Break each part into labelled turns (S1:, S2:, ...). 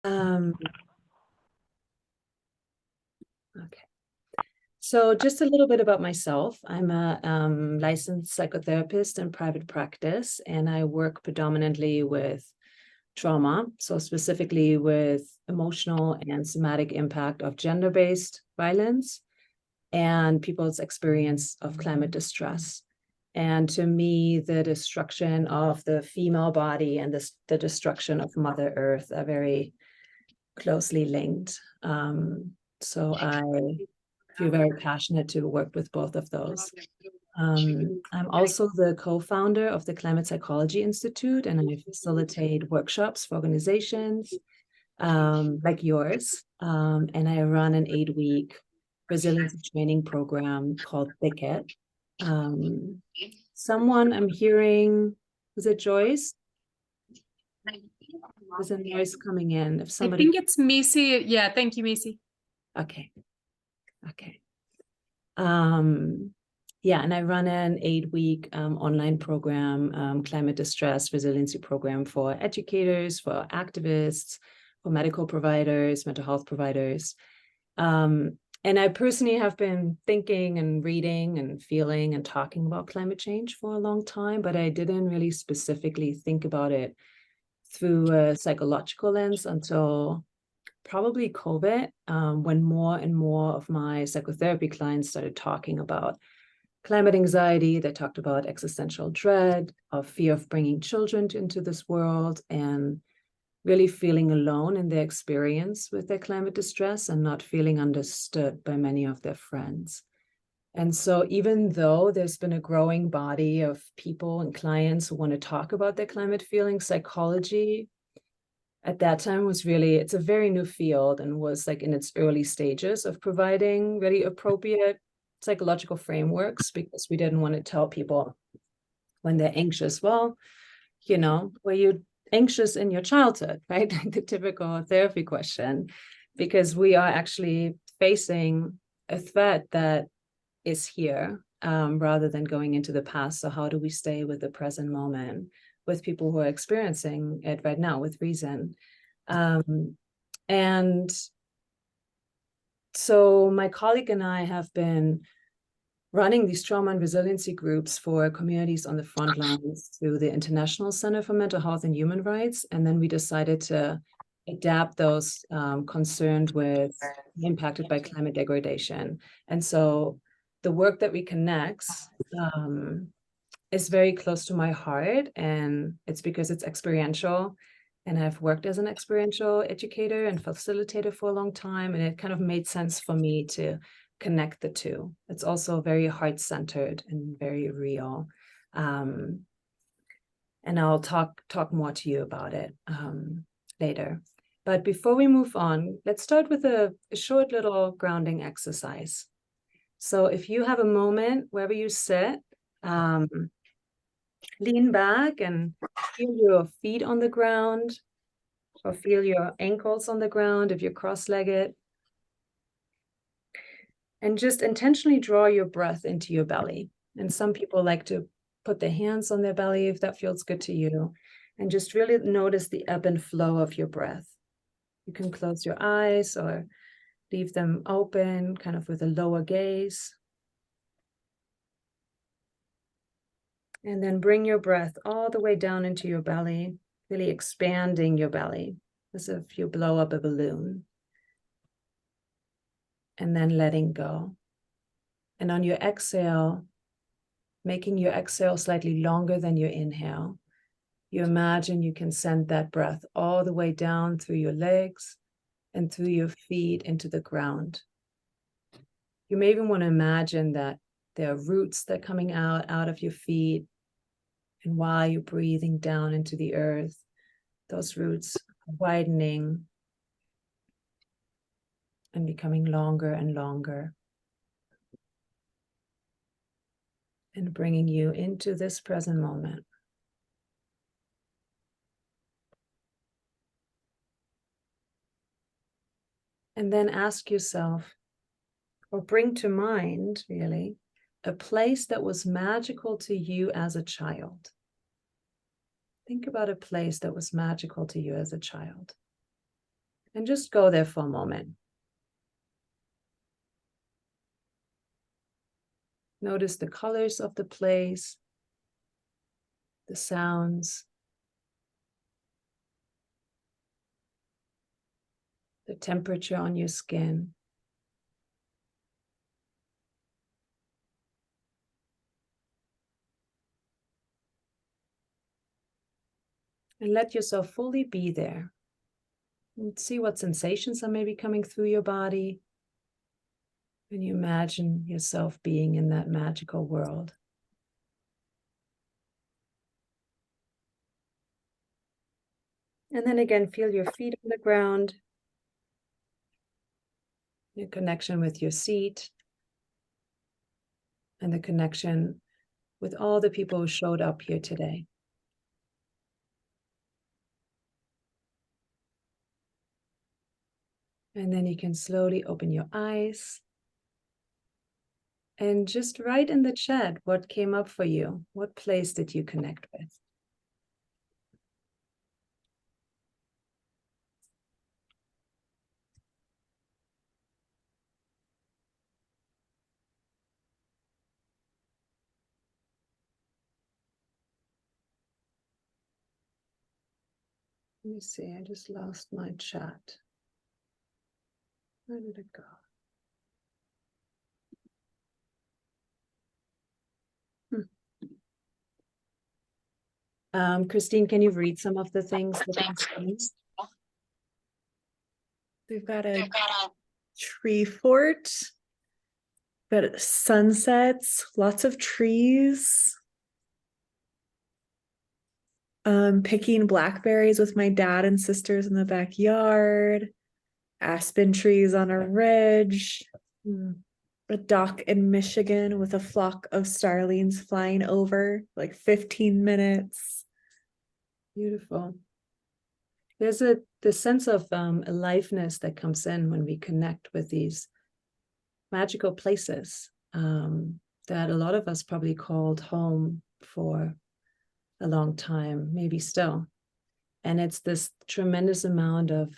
S1: Um, okay. So just a little bit about myself. I'm a licensed psychotherapist in private practice, and I work predominantly with trauma, so specifically with emotional and somatic impact of gender-based violence and people's experience of climate distress. And to me, the destruction of the female body and the destruction of Mother Earth are very closely linked. So I feel very passionate to work with both of those. I'm also the co-founder of the Climate Psychology Institute, and I facilitate workshops for organizations like yours. And I run an 8-week resiliency training program called Thicket. Um, Someone I'm hearing, was it Joyce? There's a noise coming in. If
S2: I
S1: somebody,
S2: think it's Macy. Yeah, thank you, Macy.
S1: okay, okay. Yeah, and I run an 8-week online program, climate distress resiliency program for educators, for activists, for medical providers, mental health providers. And I personally have been thinking and reading and feeling and talking about climate change for a long time, but I didn't really specifically think about it through a psychological lens until probably COVID, when more and more of my psychotherapy clients started talking about climate anxiety. They talked about existential dread, of fear of bringing children into this world, and really feeling alone in their experience with their climate distress and not feeling understood by many of their friends. And so even though there's been a growing body of people and clients who want to talk about their climate feelings, psychology at that time was really, it's a very new field and was like in its early stages of providing really appropriate psychological frameworks, because we didn't want to tell people when they're anxious, well, were you anxious in your childhood, right? Like the typical therapy question, because we are actually facing a threat that is here, rather than going into the past. So how do we stay with the present moment with people who are experiencing it right now with reason? And so my colleague and I have been running these trauma and resiliency groups for communities on the front lines through the International Center for Mental Health and Human Rights. And then we decided to adapt those concerned with impacted by climate degradation. And so the work that we connect is very close to my heart, and it's because it's experiential. And I've worked as an experiential educator and facilitator for a long time, and it kind of made sense for me to connect the two. It's also very heart-centered and very real. And I'll talk more to you about it later. But before we move on, let's start with a short little grounding exercise. So if you have a moment wherever you sit, lean back and feel your feet on the ground, or feel your ankles on the ground if you're cross-legged. And just intentionally draw your breath into your belly. And some people like to put their hands on their belly if that feels good to you. And just really notice the ebb and flow of your breath. You can close your eyes or leave them open, kind of with a lower gaze. And then bring your breath all the way down into your belly, really expanding your belly as if you blow up a balloon. And then letting go. And on your exhale, making your exhale slightly longer than your inhale, you imagine you can send that breath all the way down through your legs and through your feet into the ground. You may even want to imagine that there are roots that are coming out of your feet. And while you're breathing down into the earth, those roots are widening and becoming longer and longer. And bringing you into this present moment. And then ask yourself, or bring to mind, really, a place that was magical to you as a child. Think about a place that was magical to you as a child. And just go there for a moment. Notice the colors of the place, the sounds, the temperature on your skin. And let yourself fully be there. And see what sensations are maybe coming through your body when you imagine yourself being in that magical world. And then again, feel your feet on the ground, your connection with your seat, and the connection with all the people who showed up here today. And then you can slowly open your eyes and just write in the chat what came up for you. What place did you connect with? Let me see, I just lost my chat. Where did it go? Christine, can you read some of the things?
S3: We've got a tree fort, got sunsets, lots of trees. Picking blackberries with my dad and sisters in the backyard. Aspen trees on a ridge. A dock in Michigan with a flock of starlings flying over, like 15 minutes.
S1: Beautiful. There's the sense of aliveness that comes in when we connect with these magical places that a lot of us probably called home for a long time, maybe still. And it's this tremendous amount of,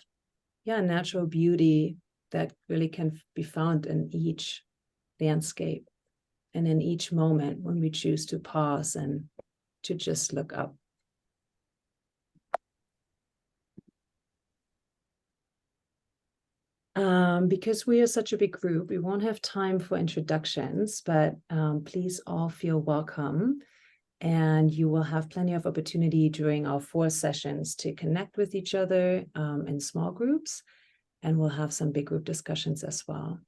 S1: natural beauty that really can be found in each landscape and in each moment when we choose to pause and to just look up. Because we are such a big group, we won't have time for introductions, but please all feel welcome. And you will have plenty of opportunity during our 4 sessions to connect with each other in small groups. And we'll have some big group discussions as well.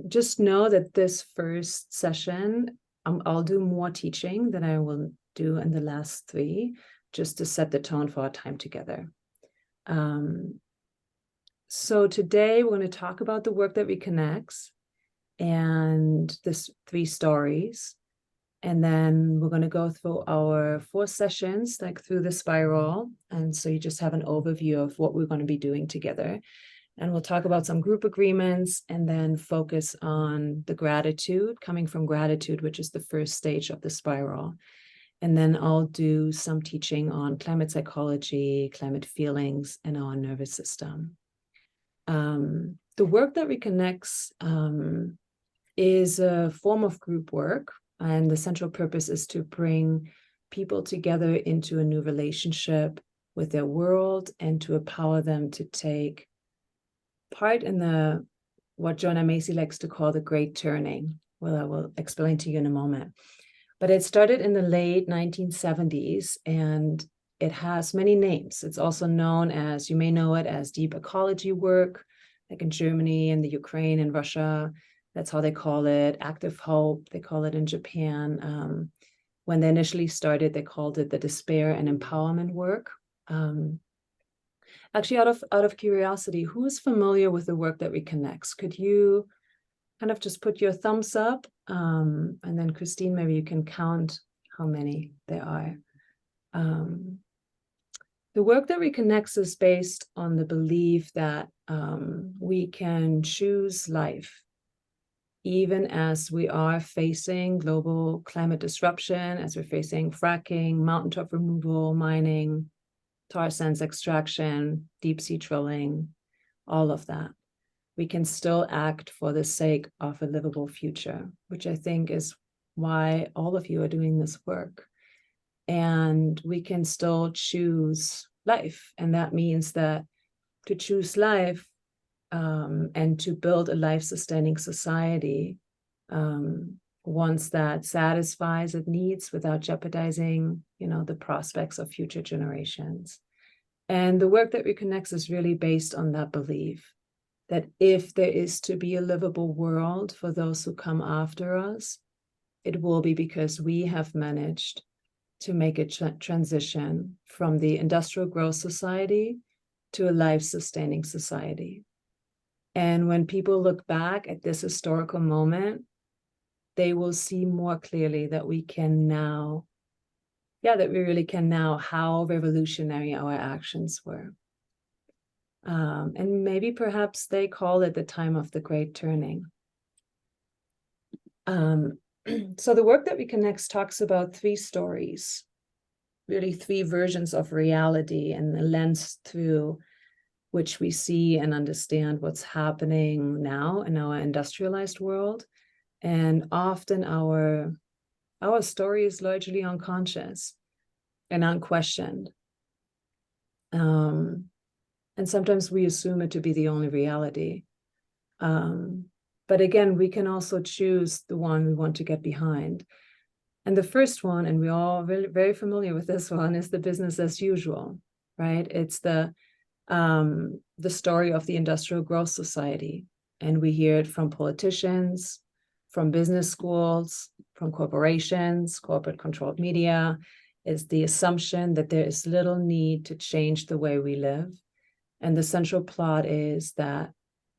S1: Just know that this first session, I'll do more teaching than I will do in the last 3, just to set the tone for our time together. So today we're going to talk about the work that reconnects and this 3 stories. And then we're going to go through our 4 sessions, like through the spiral. And so you just have an overview of what we're going to be doing together. And we'll talk about some group agreements and then focus on the gratitude, coming from gratitude, which is the first stage of the spiral. And then I'll do some teaching on climate psychology, climate feelings, and our nervous system. The work that reconnects is a form of group work. And the central purpose is to bring people together into a new relationship with their world and to empower them to take part in what Joanna Macy likes to call the great turning. Well, I will explain to you in a moment. But it started in the late 1970s and it has many names. It's also known as, you may know it as deep ecology work, like in Germany and the Ukraine and Russia. That's how they call it. Active hope, they call it in Japan. When they initially started, they called it the despair and empowerment work. Actually, out of curiosity, who is familiar with the work that reconnects? Could you kind of just put your thumbs up? And then Christine, maybe you can count how many there are. The work that reconnects is based on the belief that we can choose life, even as we are facing global climate disruption, as we're facing fracking, mountaintop removal, mining, tar sands extraction, deep sea drilling, all of that. We can still act for the sake of a livable future, which I think is why all of you are doing this work. And we can still choose life. And that means that to choose life and to build a life-sustaining society, ones that satisfies its needs without jeopardizing, the prospects of future generations. And the work that reconnects is really based on that belief that if there is to be a livable world for those who come after us, it will be because we have managed to make a transition from the industrial growth society to a life-sustaining society. And when people look back at this historical moment, they will see more clearly that we can now, that we really can now, how revolutionary our actions were. And maybe perhaps they call it the time of the great turning. So the work that reconnects talks about 3 stories, really 3 versions of reality and the lens through which we see and understand what's happening now in our industrialized world. And often our story is largely unconscious and unquestioned. And sometimes we assume it to be the only reality. But again, we can also choose the one we want to get behind. And the first one, and we're all very, very familiar with this one, is the business as usual, right? It's the story of the industrial growth society. And we hear it from politicians, from business schools, from corporations, corporate-controlled media. Is the assumption that there is little need to change the way we live. And the central plot is that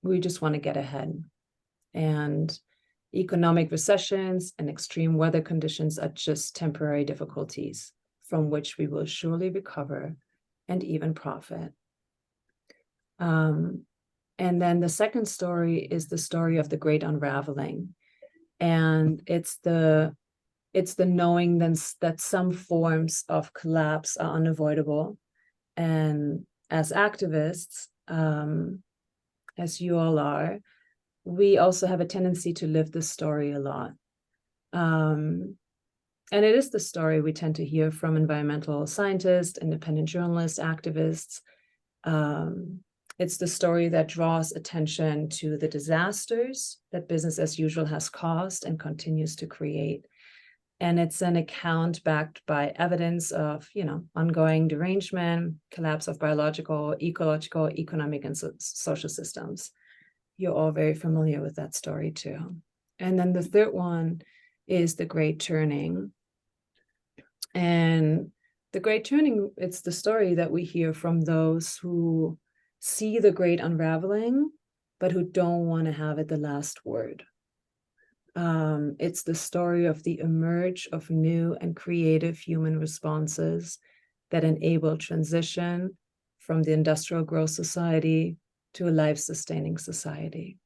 S1: we just want to get ahead. And economic recessions and extreme weather conditions are just temporary difficulties from which we will surely recover and even profit. And then the second story is the story of the great unraveling. And it's the knowing that some forms of collapse are unavoidable. And as activists, as you all are, we also have a tendency to live this story a lot. And it is the story we tend to hear from environmental scientists, independent journalists, activists. It's the story that draws attention to the disasters that business as usual has caused and continues to create. And it's an account backed by evidence of, ongoing derangement, collapse of biological, ecological, economic, and social systems. You're all very familiar with that story too. And then the third one is the Great Turning. And the Great Turning, it's the story that we hear from those who see the great unraveling, but who don't want to have it the last word. It's the story of the emerge of new and creative human responses that enable transition from the industrial growth society to a life-sustaining society.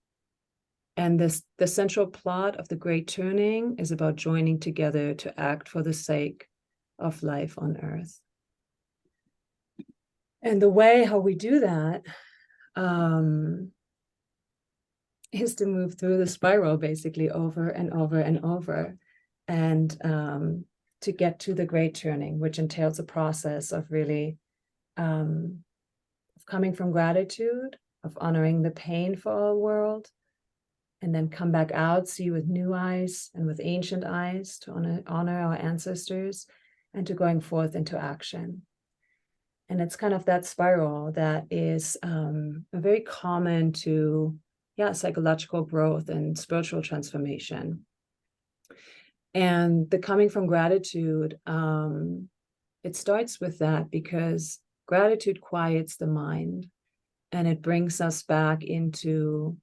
S1: And the central plot of the Great Turning is about joining together to act for the sake of life on Earth. And the way how we do that is to move through the spiral basically over and over and over, and to get to the Great Turning, which entails a process of really of coming from gratitude, of honoring the pain for our world, and then come back out, see with new eyes and with ancient eyes to honor our ancestors, and to going forth into action. And it's kind of that spiral that is very common to psychological growth and spiritual transformation. And the coming from gratitude, it starts with that because gratitude quiets the mind and it brings us back into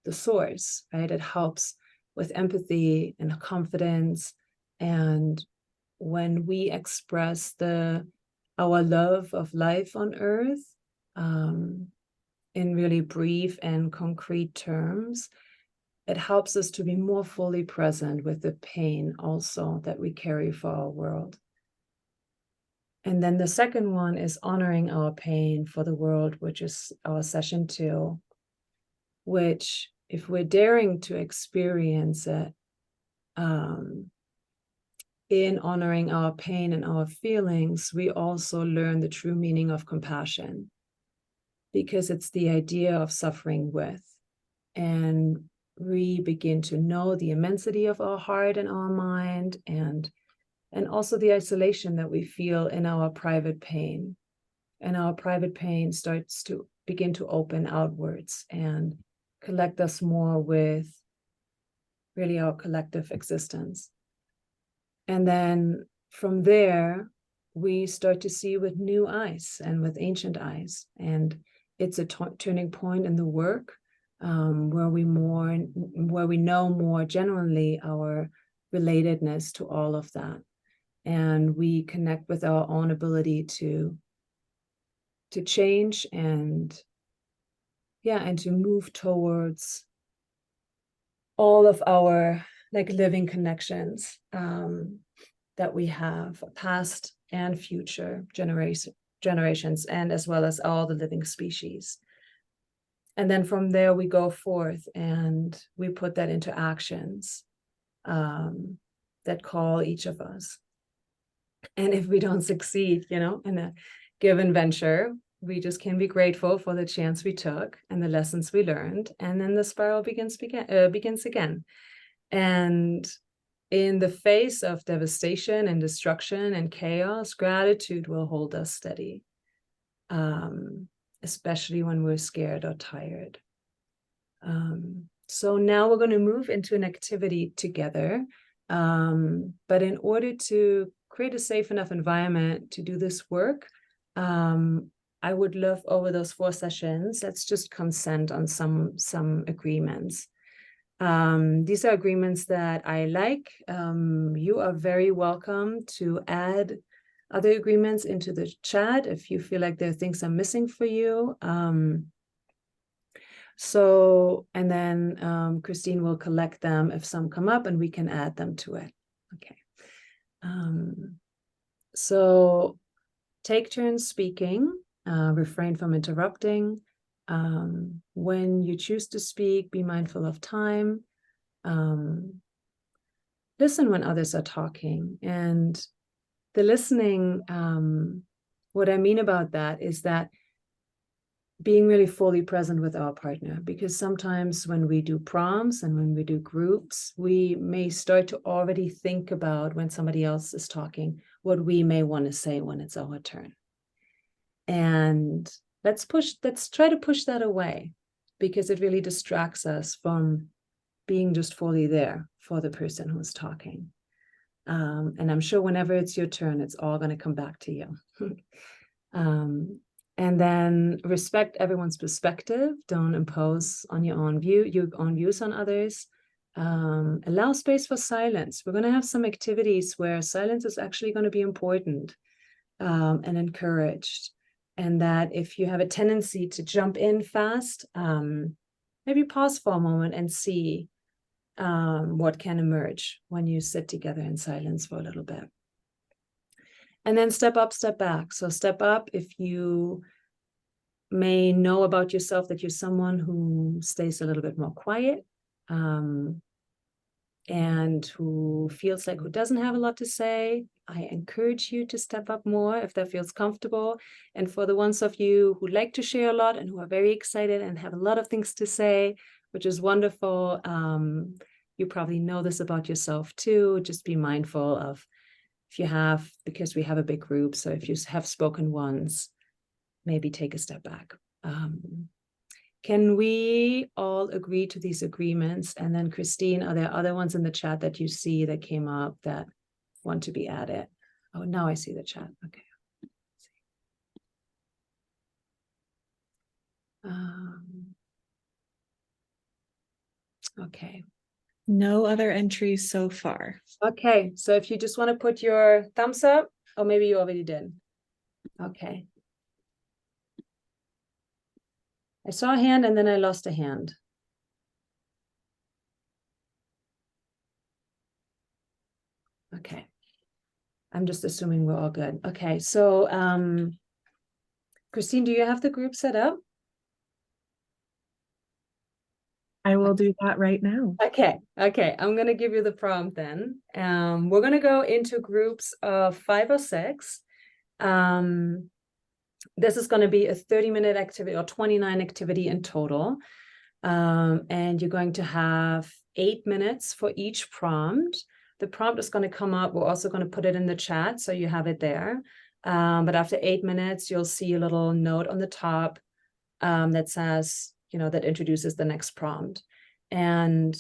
S1: the source, right? It helps with empathy and confidence. And when we express our love of life on Earth in really brief and concrete terms, it helps us to be more fully present with the pain also that we carry for our world. And then the second one is honoring our pain for the world, which is our session 2, which if we're daring to experience it, in honoring our pain and our feelings, we also learn the true meaning of compassion, because it's the idea of suffering with. And we begin to know the immensity of our heart and our mind, and also the isolation that we feel in our private pain. And our private pain starts to begin to open outwards and collect us more with really our collective existence. And then from there, we start to see with new eyes and with ancient eyes. And it's a turning point in the work, where we know more genuinely our relatedness to all of that. And we connect with our own ability to change and to move towards all of our living connections that we have, past and future generations, and as well as all the living species. And then from there we go forth and we put that into actions that call each of us. And if we don't succeed, in a given venture, we just can be grateful for the chance we took and the lessons we learned. And then the spiral begins again. And in the face of devastation and destruction and chaos, gratitude will hold us steady, especially when we're scared or tired. So now we're going to move into an activity together. But in order to create a safe enough environment to do this work, I would love, over those 4 sessions, let's just consent on some agreements. These are agreements that I like. You are very welcome to add other agreements into the chat if you feel like there are things I'm missing for you. And then Christine will collect them if some come up, and we can add them to it. Okay. So take turns speaking, refrain from interrupting. When you choose to speak, be mindful of time. Listen when others are talking. And the listening, what I mean about that is that being really fully present with our partner, because sometimes when we do prompts and when we do groups, we may start to already think about, when somebody else is talking, what we may want to say when it's our turn. And let's try to push that away, because it really distracts us from being just fully there for the person who's talking. And I'm sure whenever it's your turn, it's all going to come back to you. And then respect everyone's perspective. Don't impose on your own views on others. Allow space for silence. We're going to have some activities where silence is actually going to be important and encouraged. And that if you have a tendency to jump in fast, maybe pause for a moment and see what can emerge when you sit together in silence for a little bit. And then step up, step back. So step up if you may know about yourself that you're someone who stays a little bit more quiet, and who doesn't have a lot to say. I encourage you to step up more if that feels comfortable. And for the ones of you who like to share a lot and who are very excited and have a lot of things to say, which is wonderful, you probably know this about yourself too. Just be mindful of, because we have a big group, so if you have spoken once, maybe take a step back. Can we all agree to these agreements? And then Christine, are there other ones in the chat that you see that came up that want to be added? Oh, now I see the chat. Okay. Okay.
S3: No other entries so far.
S1: Okay, so if you just want to put your thumbs up, or maybe you already did. Okay. I saw a hand and then I lost a hand. Okay. I'm just assuming we're all good. Okay, so Christine, do you have the group set up?
S3: I will do that right now.
S1: Okay, I'm gonna give you the prompt then. We're gonna go into groups of 5 or 6. This is gonna be a 30-minute activity or 29 activity in total. And you're going to have 8 minutes for each prompt. The prompt is going to come up. We're also going to put it in the chat, so you have it there. But after 8 minutes, you'll see a little note on the top that says, that introduces the next prompt. And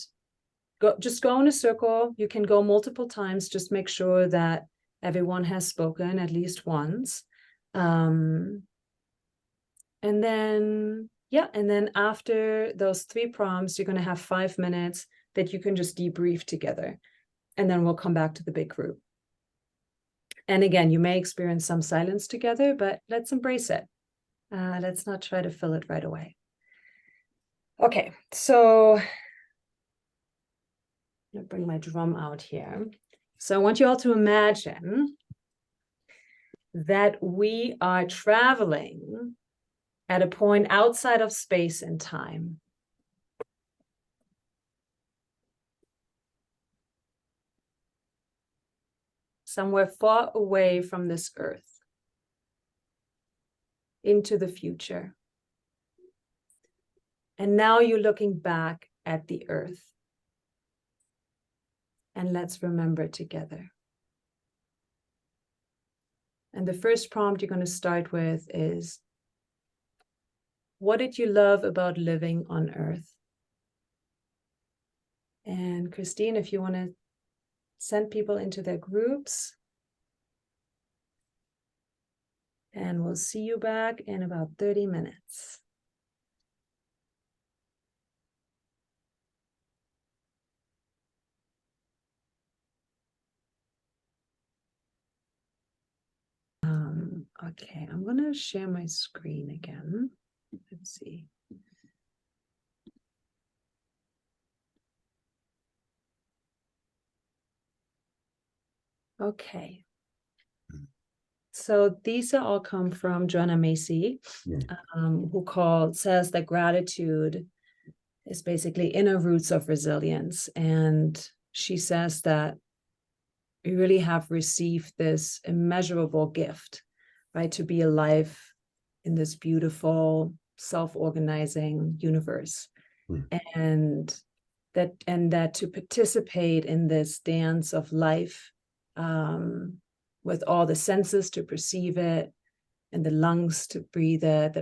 S1: just go in a circle. You can go multiple times. Just make sure that everyone has spoken at least once. And then after those 3 prompts, you're going to have 5 minutes that you can just debrief together. And then we'll come back to the big group. And again, you may experience some silence together, but let's embrace it. Let's not try to fill it right away. Okay, so I'm going to bring my drum out here. So I want you all to imagine that we are traveling at a point outside of space and time. Somewhere far away from this earth, into the future. And now you're looking back at the earth. And let's remember together. And the first prompt you're going to start with is, what did you love about living on earth? And Christine, if you want to send people into their groups. And we'll see you back in about 30 minutes. Okay, I'm going to share my screen again. Let's see. Okay. So these are all come from Joanna Macy, who says that gratitude is basically inner roots of resilience. And she says that we really have received this immeasurable gift, right, to be alive in this beautiful, self-organizing universe. And that to participate in this dance of life, with all the senses to perceive it and the lungs to breathe it,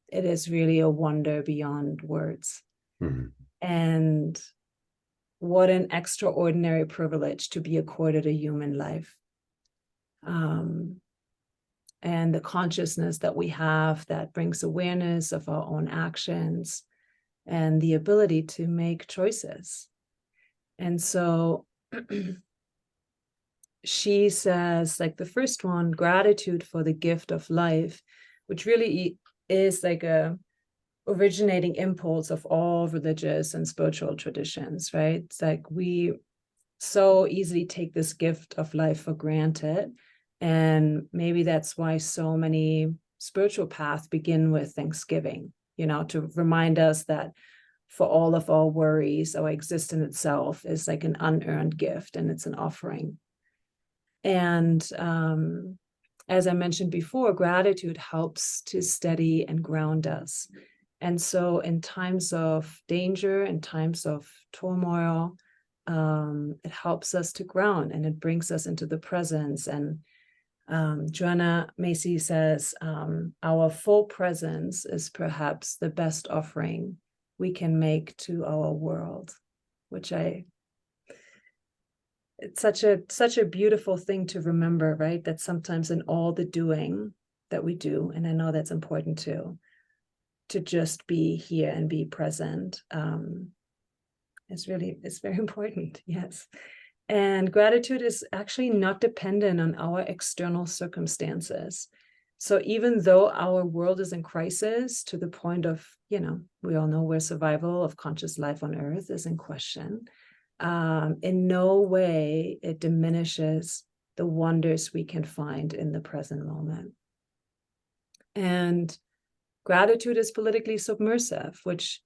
S1: it is really a wonder beyond words. And what an extraordinary privilege to be accorded a human life. And the consciousness that we have that brings awareness of our own actions and the ability to make choices. And so she says, like the first one, gratitude for the gift of life, which really is like a originating impulse of all religious and spiritual traditions, right? It's like we so easily take this gift of life for granted. And maybe that's why so many spiritual paths begin with Thanksgiving, to remind us that for all of our worries, our existence itself is like an unearned gift, and it's an offering. And as I mentioned before, gratitude helps to steady and ground us. And so in times of danger, in times of turmoil, it helps us to ground, and it brings us into the presence. And Joanna Macy says, our full presence is perhaps the best offering we can make to our world, which it's such a beautiful thing to remember, right? That sometimes in all the doing that we do, and I know that's important too, to just be here and be present, it's very important. Yes. And gratitude is actually not dependent on our external circumstances. So even though our world is in crisis to the point of, we all know where survival of conscious life on earth is in question, in no way it diminishes the wonders we can find in the present moment. And gratitude is politically submersive, which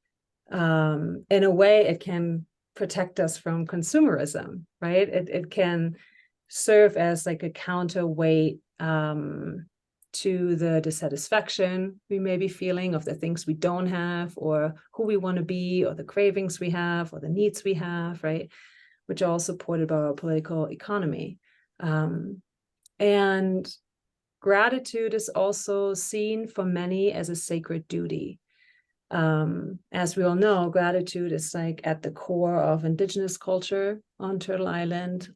S1: in a way it can protect us from consumerism, right? It can serve as like a counterweight to the dissatisfaction we may be feeling of the things we don't have, or who we want to be, or the cravings we have, or the needs we have, right? Which are all supported by our political economy. And gratitude is also seen for many as a sacred duty. As we all know, gratitude is like at the core of indigenous culture on Turtle Island.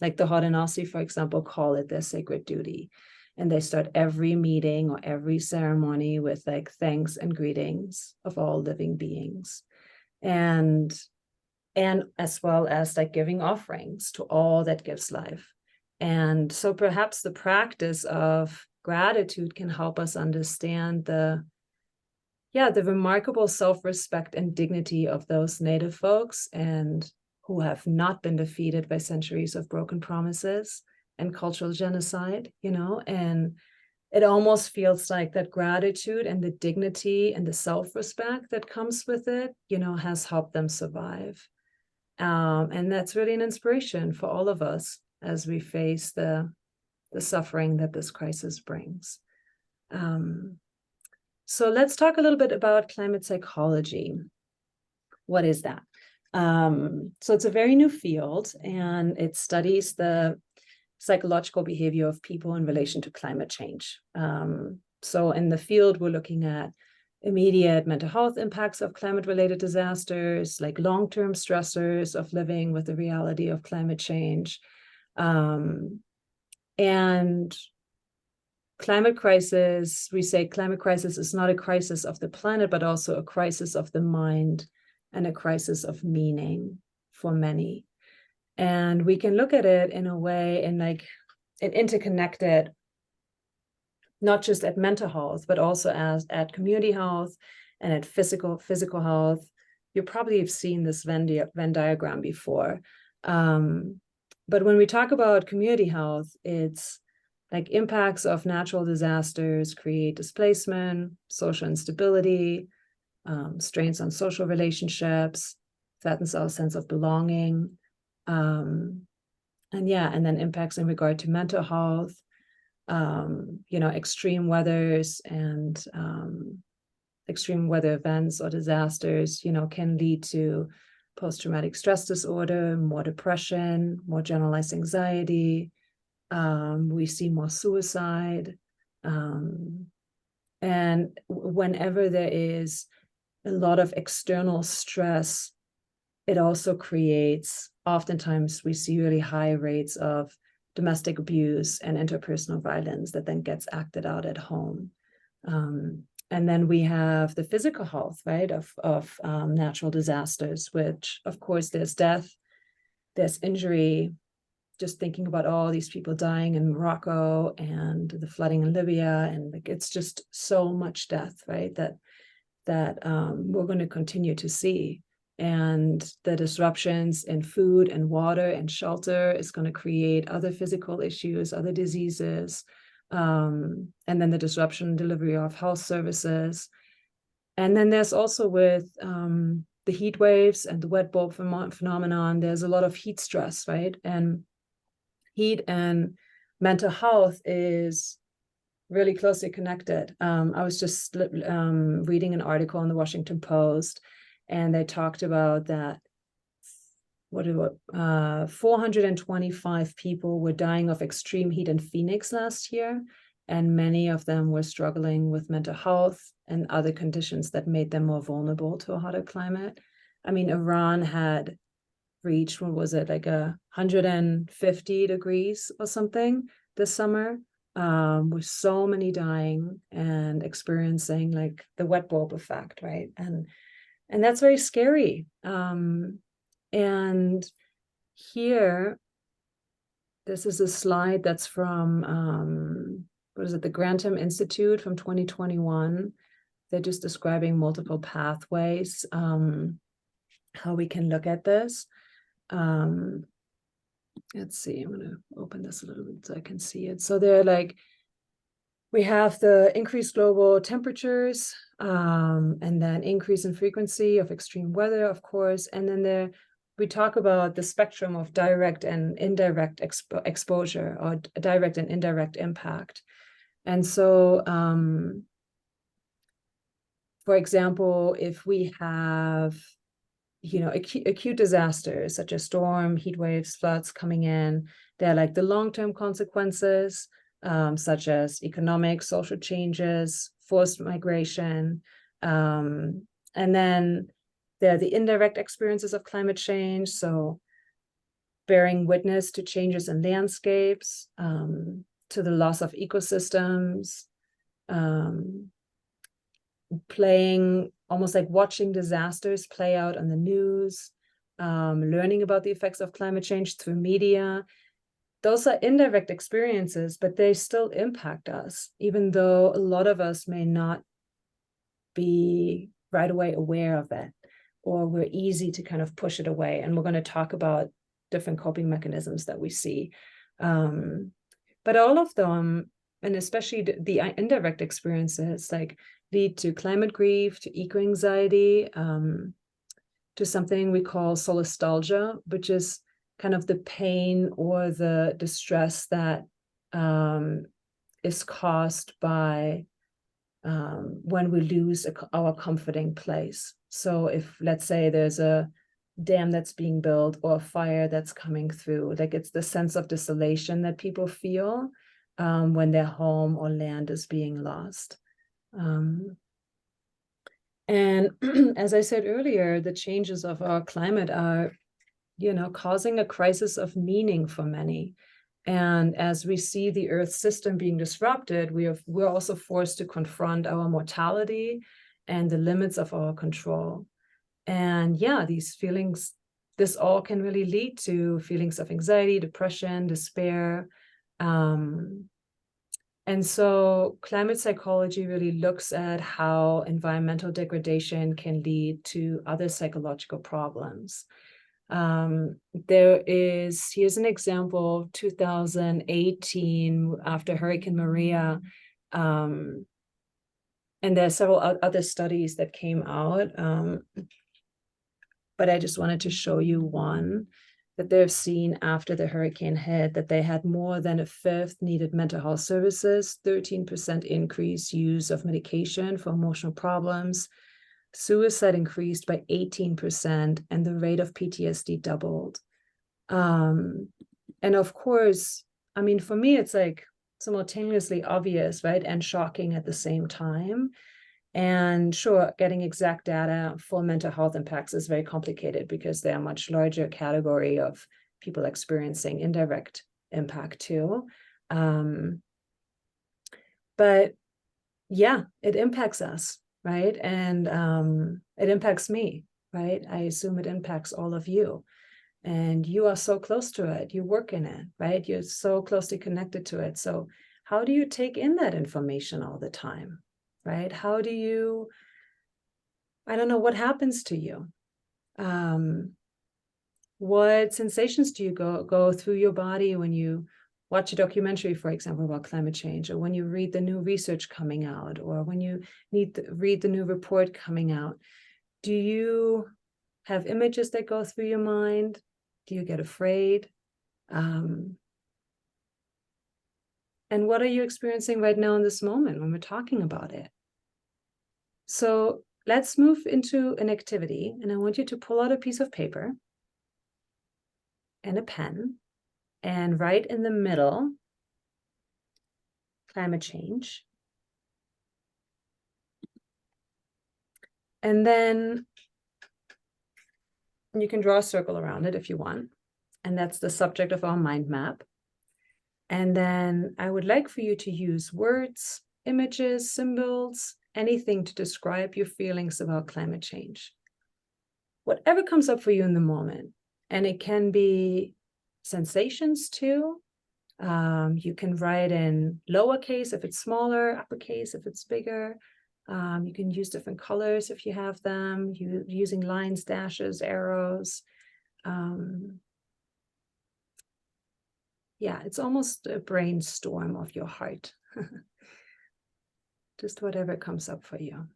S1: Like the Haudenosaunee, for example, call it their sacred duty. And they start every meeting or every ceremony with like thanks and greetings of all living beings. And as well as like giving offerings to all that gives life. And so perhaps the practice of gratitude can help us understand the remarkable self-respect and dignity of those Native folks, and who have not been defeated by centuries of broken promises and cultural genocide, and it almost feels like that gratitude and the dignity and the self-respect that comes with it, has helped them survive. And that's really an inspiration for all of us as we face the suffering that this crisis brings. So let's talk a little bit about climate psychology. What is that? So it's a very new field, and it studies the psychological behavior of people in relation to climate change. So in the field, we're looking at immediate mental health impacts of climate-related disasters, like long-term stressors of living with the reality of climate change. And climate crisis, we say climate crisis is not a crisis of the planet, but also a crisis of the mind and a crisis of meaning for many. And we can look at it in a way in like an interconnected, not just at mental health, but also at community health and at physical health. You probably have seen this Venn diagram before. But when we talk about community health, it's like impacts of natural disasters create displacement, social instability, strains on social relationships, threatens our sense of belonging. And then impacts in regard to mental health, extreme weathers and extreme weather events or disasters, can lead to post-traumatic stress disorder, more depression, more generalized anxiety. We see more suicide. And whenever there is a lot of external stress, it also creates, oftentimes we see really high rates of domestic abuse and interpersonal violence that then gets acted out at home. And then we have the physical health, right, of natural disasters, which of course there's death, there's injury. Just thinking about all these people dying in Morocco and the flooding in Libya, and like it's just so much death, right, that we're going to continue to see. And the disruptions in food and water and shelter is going to create other physical issues, other diseases, and then the disruption in delivery of health services. And then there's also with the heat waves and the wet bulb phenomenon, there's a lot of heat stress, right? And heat and mental health is really closely connected. I was just reading an article in the Washington Post, and they talked about that 425 people were dying of extreme heat in Phoenix last year, and many of them were struggling with mental health and other conditions that made them more vulnerable to a hotter climate. I mean, Iran had reached, what was it, like 150 degrees or something this summer, with so many dying and experiencing like the wet bulb effect, right? And that's very scary. And here, this is a slide that's from, the Grantham Institute from 2021. They're just describing multiple pathways, how we can look at this. let's see, I'm going to open this a little bit so I can see it. So they're like, we have the increased global temperatures, and then increase in frequency of extreme weather, of course. And then we talk about the spectrum of direct and indirect exposure, or direct and indirect impact. And so, for example, if we have, acute disasters such as storm, heat waves, floods coming in, they're like the long-term consequences, such as economic, social changes, forced migration. And then there are the indirect experiences of climate change. So bearing witness to changes in landscapes, to the loss of ecosystems, playing, almost like watching disasters play out on the news, learning about the effects of climate change through media. Those are indirect experiences, but they still impact us, even though a lot of us may not be right away aware of it, or we're easy to kind of push it away. And we're going to talk about different coping mechanisms that we see. But all of them, and especially the indirect experiences, like lead to climate grief, to eco-anxiety, to something we call solastalgia, which is kind of the pain or the distress that is caused by when we lose our comforting place. So if, let's say, there's a dam that's being built or a fire that's coming through, like it's the sense of desolation that people feel when their home or land is being lost. And as I said earlier, the changes of our climate are, causing a crisis of meaning for many. And as we see the Earth system being disrupted, we're also forced to confront our mortality and the limits of our control. And yeah, these feelings, this all can really lead to feelings of anxiety, depression, despair. And so climate psychology really looks at how environmental degradation can lead to other psychological problems. Here's an example, 2018, after Hurricane Maria, and there are several other studies that came out, but I just wanted to show you one that they've seen after the hurricane hit, that they had more than a fifth needed mental health services, 13% increase use of medication for emotional problems, suicide increased by 18%, and the rate of PTSD doubled. And of course, I mean, for me, it's like simultaneously obvious, right? And shocking at the same time. And sure, getting exact data for mental health impacts is very complicated because they're a much larger category of people experiencing indirect impact too. But yeah, it impacts us, right? And it impacts me, right? I assume it impacts all of you. And you are so close to it. You work in it, right? You're so closely connected to it. So how do you take in that information all the time, right? How do you, I don't know, what happens to you? What sensations do you go through your body when you watch a documentary, for example, about climate change, or when you read the new research coming out, or when you read the new report coming out? Do you have images that go through your mind? Do you get afraid? And what are you experiencing right now in this moment when we're talking about it? So let's move into an activity, and I want you to pull out a piece of paper and a pen and write in the middle, climate change. And then you can draw a circle around it if you want. And that's the subject of our mind map. And then I would like for you to use words, images, symbols, anything to describe your feelings about climate change. Whatever comes up for you in the moment. And it can be sensations too. You can write in lowercase if it's smaller, uppercase if it's bigger. You can use different colors if you have them, using lines, dashes, arrows. Yeah, it's almost a brainstorm of your heart. Just whatever comes up for you.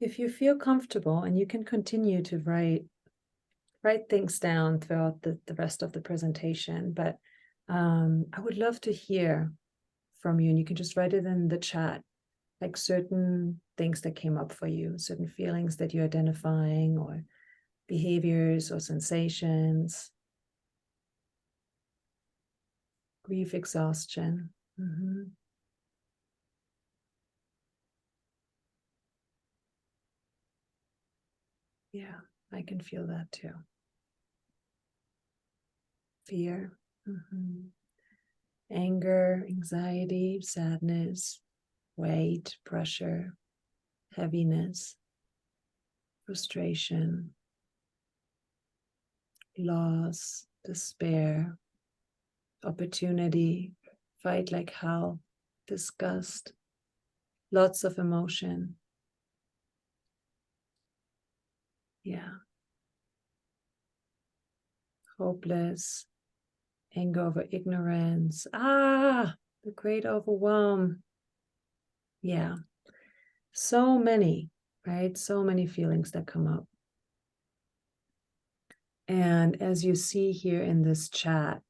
S1: If you feel comfortable, and you can continue to write things down throughout the rest of the presentation, but I would love to hear from you, and you can just write it in the chat, like certain things that came up for you, certain feelings that you're identifying, or behaviors or sensations, grief, exhaustion. Yeah, I can feel that too. Fear, anger, anxiety, sadness, weight, pressure, heaviness, frustration, loss, despair, opportunity, fight like hell, disgust, lots of emotion. Yeah. Hopeless, anger over ignorance. The great overwhelm. Yeah. So many, right? So many feelings that come up. And as you see here in this chat,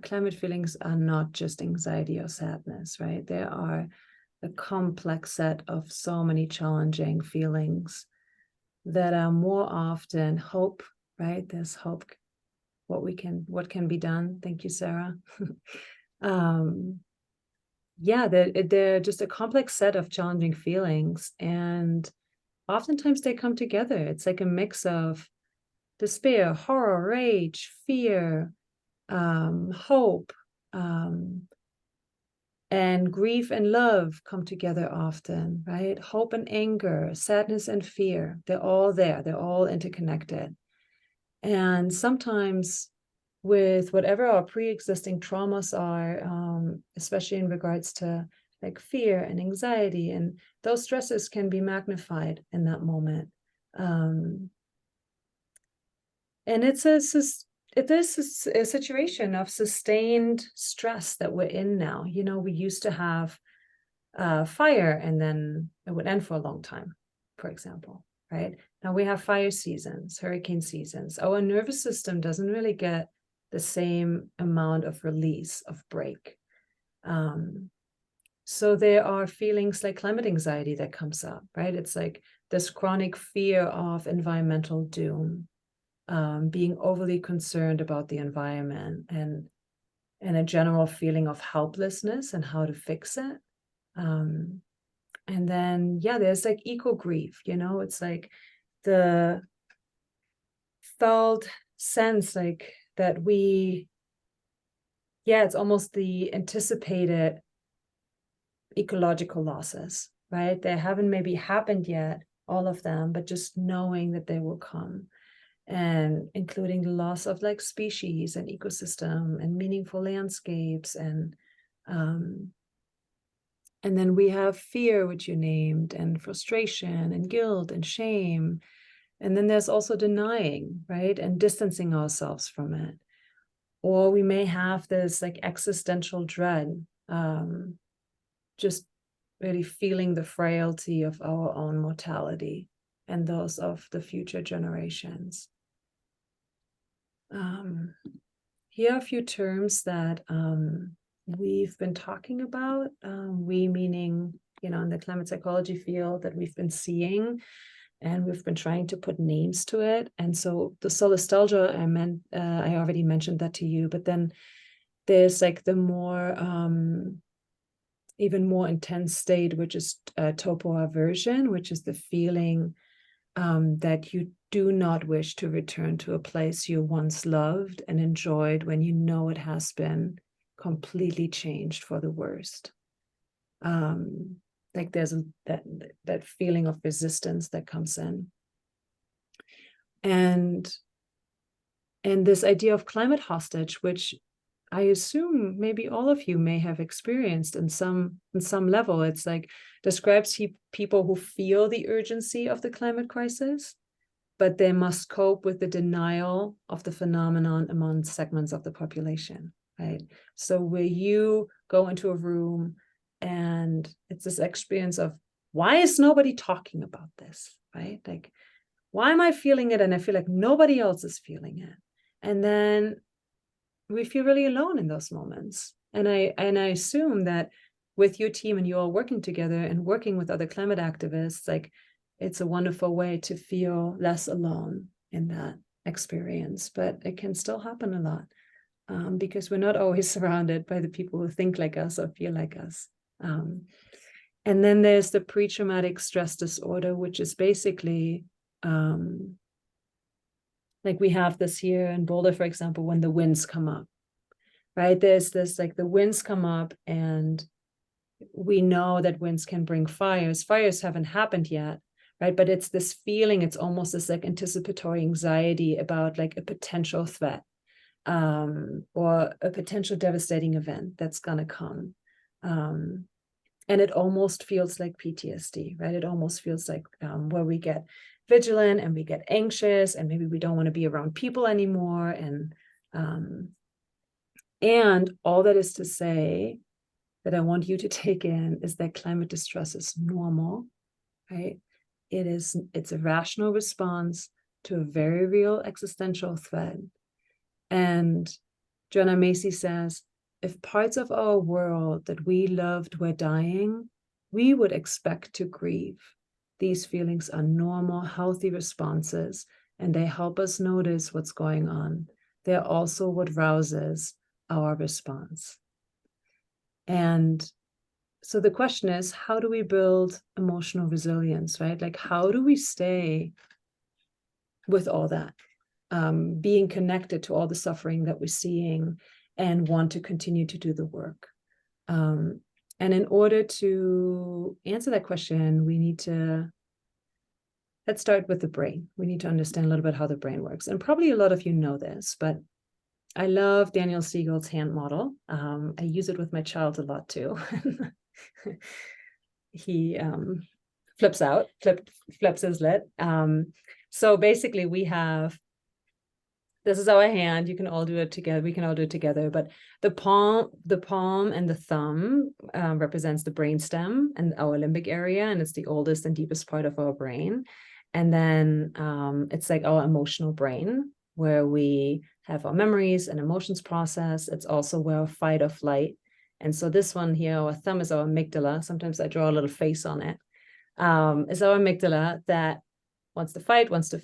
S1: climate feelings are not just anxiety or sadness, right? There are a complex set of so many challenging feelings that are more often hope, right? There's hope, what can be done. Thank you, Sarah. Yeah, they're just a complex set of challenging feelings, and oftentimes they come together. It's like a mix of despair, horror, rage, fear, hope, and grief and love come together often, right? Hope and anger, sadness and fear, they're all there. They're all interconnected. And sometimes with whatever our pre-existing traumas are, especially in regards to like fear and anxiety, and those stresses can be magnified in that moment. And it is a situation of sustained stress that we're in now. You know, we used to have fire, and then it would end for a long time, for example, right? Now we have fire seasons, hurricane seasons. Our nervous system doesn't really get the same amount of release, of break. So there are feelings like climate anxiety that comes up, right? It's like this chronic fear of environmental doom, being overly concerned about the environment, and a general feeling of helplessness and how to fix it. And then, yeah, there's like eco grief, you know, it's like the felt sense like that it's almost the anticipated ecological losses, right? They haven't maybe happened yet, all of them, but just knowing that they will come, and including the loss of like species and ecosystem and meaningful landscapes. And then we have fear, which you named, and frustration and guilt and shame. And then there's also denying, right? And distancing ourselves from it. Or we may have this like existential dread, just really feeling the frailty of our own mortality and those of the future generations. Here are a few terms that we've been talking about, we meaning, you know, in the climate psychology field, that we've been seeing, and we've been trying to put names to it. And so the solastalgia, I already mentioned that to you, but then there's like the more, even more intense state, which is topo-aversion, which is the feeling that you do not wish to return to a place you once loved and enjoyed when you know it has been completely changed for the worst. Like there's that feeling of resistance that comes in. And this idea of climate hostage, which I assume maybe all of you may have experienced in some level, it's like describes people who feel the urgency of the climate crisis, but they must cope with the denial of the phenomenon among segments of the population, right? So where you go into a room and it's this experience of, why is nobody talking about this, right? Like, why am I feeling it? And I feel like nobody else is feeling it. And then we feel really alone in those moments. And I assume that with your team and you all working together and working with other climate activists, like it's a wonderful way to feel less alone in that experience. But it can still happen a lot, because we're not always surrounded by the people who think like us or feel like us. And then there's the pre-traumatic stress disorder, which is basically like we have this here in Boulder, for example, when the winds come up, right? There's this, like the winds come up and we know that winds can bring fires. Fires haven't happened yet, right? But it's this feeling, it's almost this like anticipatory anxiety about like a potential threat, or a potential devastating event that's gonna come. And it almost feels like PTSD, right? It almost feels like where we get vigilant and we get anxious and maybe we don't want to be around people anymore. And all that is to say that I want you to take in is that climate distress is normal, right? It's a rational response to a very real existential threat. And Joanna Macy says, if parts of our world that we loved were dying, we would expect to grieve. These feelings are normal, healthy responses, and they help us notice what's going on. They're also what rouses our response. And so the question is, how do we build emotional resilience, right? Like, how do we stay with all that, being connected to all the suffering that we're seeing and want to continue to do the work? And in order to answer that question, let's start with the brain. We need to understand a little bit how the brain works. And probably a lot of you know this, but I love Daniel Siegel's hand model. I use it with my child a lot too. He flips his lid. So basically this is our hand. You can all do it together. We can all do it together. But the palm and the thumb represents the brainstem and our limbic area, and it's the oldest and deepest part of our brain. And then it's like our emotional brain, where we have our memories and emotions process. It's also where our fight or flight. And so this one here, our thumb, is our amygdala. Sometimes I draw a little face on it. Is our amygdala that wants to fight, wants to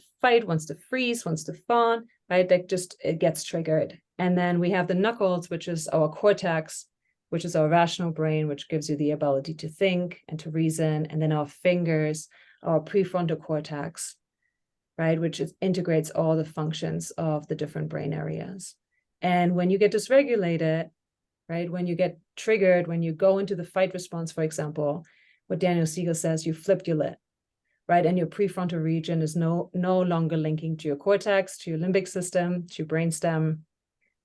S1: freeze, wants to fawn, right? That it gets triggered. And then we have the knuckles, which is our cortex, which is our rational brain, which gives you the ability to think and to reason. And then our fingers, our prefrontal cortex, right? Which integrates all the functions of the different brain areas. And when you get dysregulated, right? When you get triggered, when you go into the fight response, for example, what Daniel Siegel says, you flipped your lid, right? And your prefrontal region is no longer linking to your cortex, to your limbic system, to your brainstem,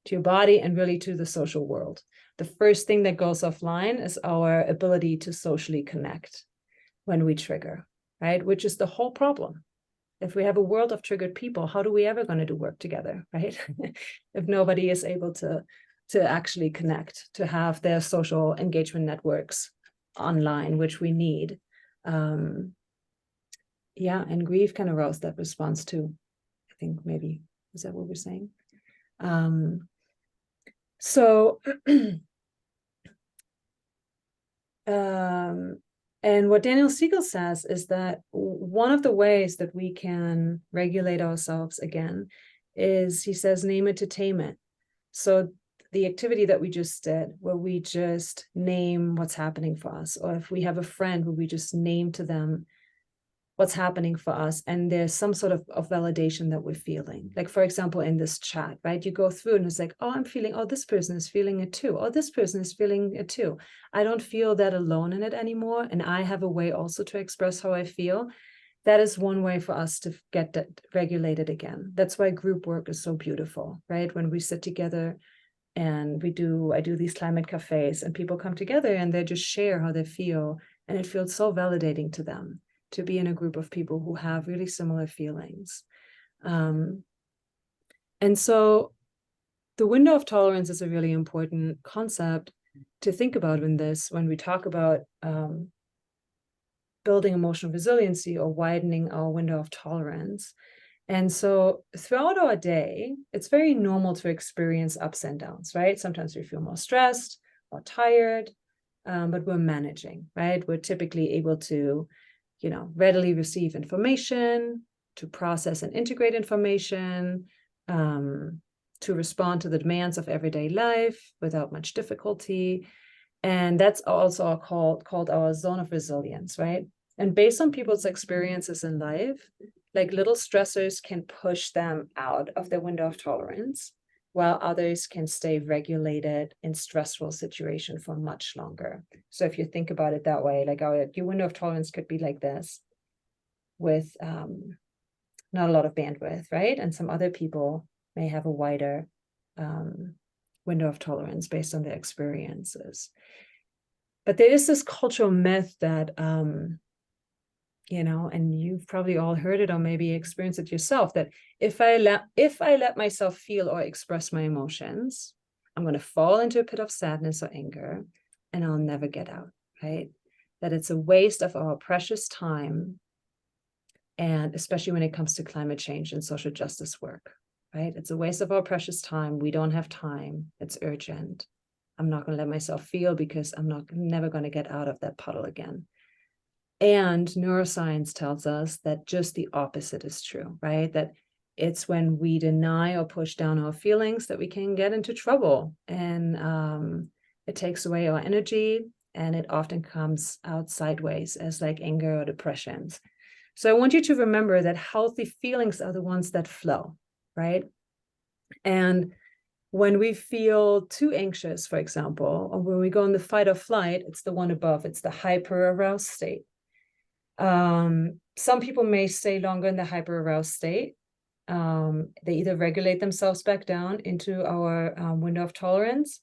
S1: to your body, and really to the social world. The first thing that goes offline is our ability to socially connect when we trigger, right? Which is the whole problem. If we have a world of triggered people, how do we ever going to do work together, right? If nobody is able to actually connect, to have their social engagement networks online, which we need. Yeah, and grief can arouse that response too. I think maybe, is that what we're saying? And what Daniel Siegel says is that one of the ways that we can regulate ourselves again is, he says, name it to tame it. So the activity that we just did, where we just name what's happening for us, or if we have a friend where we just name to them what's happening for us, and there's some sort of validation that we're feeling. Like, for example, in this chat, right? You go through and it's like, oh, I'm feeling, oh, this person is feeling it too. Oh, this person is feeling it too. I don't feel that alone in it anymore. And I have a way also to express how I feel. That is one way for us to get that regulated again. That's why group work is so beautiful, right? When we sit together and I do these climate cafes, and people come together and they just share how they feel. And it feels so validating to them to be in a group of people who have really similar feelings. And so the window of tolerance is a really important concept to think about when we talk about building emotional resiliency or widening our window of tolerance. And so throughout our day, it's very normal to experience ups and downs, right? Sometimes we feel more stressed or tired, but we're managing, right? We're typically able to readily receive information, to process and integrate information, to respond to the demands of everyday life without much difficulty. And that's also called our zone of resilience, right? And based on people's experiences in life, like little stressors can push them out of their window of tolerance, while others can stay regulated in stressful situations for much longer. So if you think about it that way, like your window of tolerance could be like this, with not a lot of bandwidth, right? And some other people may have a wider window of tolerance based on their experiences. But there is this cultural myth that, and you've probably all heard it or maybe experienced it yourself, that if I let myself feel or express my emotions, I'm going to fall into a pit of sadness or anger, and I'll never get out, right? That it's a waste of our precious time, and especially when it comes to climate change and social justice work, right? It's a waste of our precious time. We don't have time. It's urgent. I'm not going to let myself feel because I'm never going to get out of that puddle again. And neuroscience tells us that just the opposite is true, right? That it's when we deny or push down our feelings that we can get into trouble. And it takes away our energy, and it often comes out sideways as like anger or depressions. So I want you to remember that healthy feelings are the ones that flow, right? And when we feel too anxious, for example, or when we go in the fight or flight, it's the one above, it's the hyper aroused state. Some people may stay longer in the hyper aroused state. They either regulate themselves back down into our window of tolerance,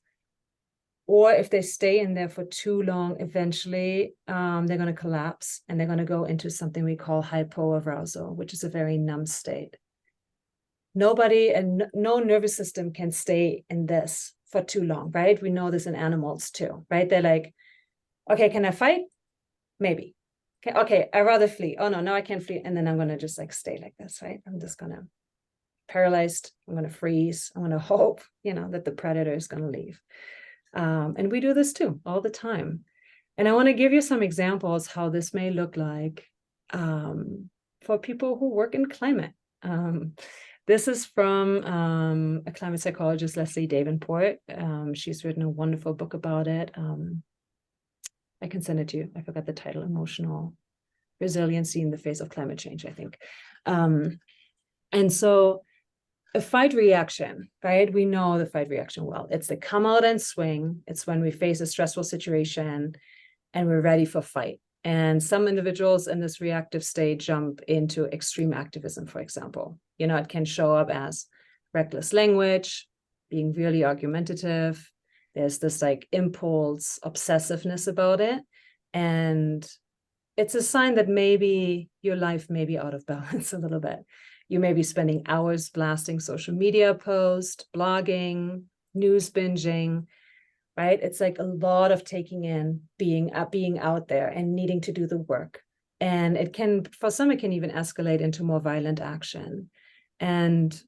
S1: or if they stay in there for too long, eventually they're going to collapse and they're going to go into something we call hypoarousal, which is a very numb state. Nobody and no nervous system can stay in this for too long, right? We know this in animals too, right? They're like, okay, can I fight? Maybe. Okay, I'd rather flee. Oh no, I can't flee. And then I'm going to just like stay like this, right? I'm just going to paralyzed. I'm going to freeze. I'm going to hope, that the predator is going to leave. And we do this too all the time. And I want to give you some examples how this may look like for people who work in climate. This is from a climate psychologist, Leslie Davenport. She's written a wonderful book about it. I can send it to you. I forgot the title, Emotional Resiliency in the Face of Climate Change, I think. And so a fight reaction, right? We know the fight reaction well. It's the come out and swing. It's when we face a stressful situation and we're ready for fight. And some individuals in this reactive state jump into extreme activism, for example. It can show up as reckless language, being really argumentative. There's this like impulse, obsessiveness about it. And it's a sign that maybe your life may be out of balance a little bit. You may be spending hours blasting social media posts, blogging, news binging, right? It's like a lot of taking in, being out there and needing to do the work. And it can, for some, it can even escalate into more violent action. And